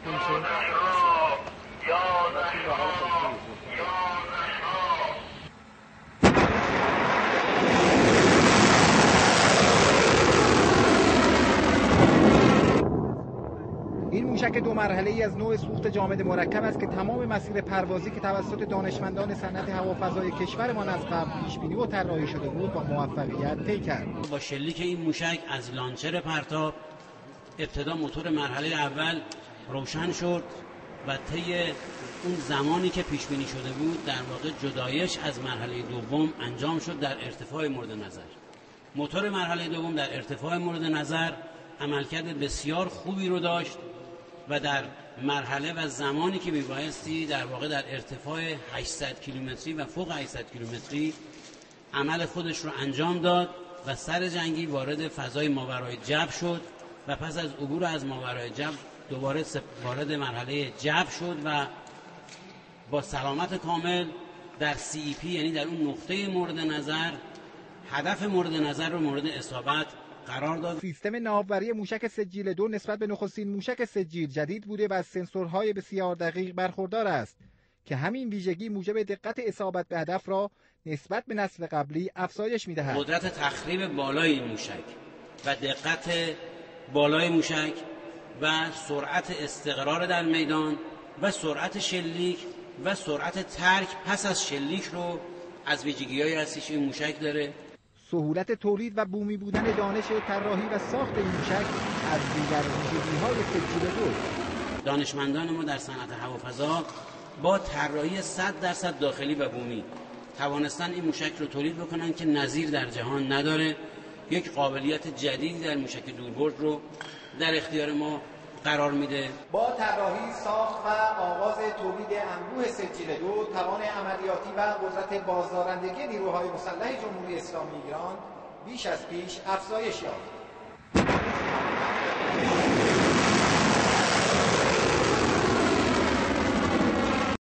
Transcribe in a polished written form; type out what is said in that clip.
این موشک دو مرحله‌ای از نوع سوخت جامد مرکب است که تمام مسیر پروازی که توسط دانشمندان صنعت هوافضای کشورمان از قبل پیش‌بینی و طراحی شده بود با موفقیت طی کرد. با شلیک این موشک از لانچر پرتاب ابتدا موتور مرحله اول روشن شد و طی اون زمانی که پیش بینی شده بود در واقع جدایش از مرحله دوم انجام شد در ارتفاع مورد نظر. موتور مرحله دوم در ارتفاع مورد نظر عملکرد بسیار خوبی رو داشت و در مرحله و زمانی که میبایستی در واقع در ارتفاع 800 کیلومتری و فوق 800 کیلومتری عمل خودش رو انجام داد و سر جنگی وارد فضای ماورای جبر شد و پس از عبور از ماورای جبر دوباره وارد مرحله جبر شد و با سلامت کامل در CEP یعنی در اون نقطه مورد نظر هدف مورد نظر رو مورد اصابت قرار داد. سیستم ناوبری موشک سجیل 2 نسبت به نخستین موشک سجیل جدید بوده و از سنسورهای بسیار دقیق برخوردار است که همین ویژگی موجب دقت اصابت به هدف را نسبت به نسل قبلی افزایش می‌دهد. قدرت تخریب بالای این موشک و دقت بالای موشک و سرعت استقرار در میدان و سرعت شلیک و سرعت ترک پس از شلیک رو از ویژگی‌هایی هستش که این موشک داره. سهولت تولید و بومی بودن دانش طراحی و ساخت این موشک از دیگر ویژگی‌های سجیل 2. دانشمندان ما در صنعت هوافضا با طراحی 100% داخلی و بومی توانستن این موشک رو تولید بکنن که نظیر در جهان نداره. یک قابلیت جدیدی در موشک دوربرد رو در اختیار ما قرار میده. با طراحی، ساخت و آغاز تولید انبوه سجیل 2 توان عملیاتی و قدرت بازدارندگی نیروهای مسلح جمهوری اسلامی ایران بیش از پیش افزایش یافت.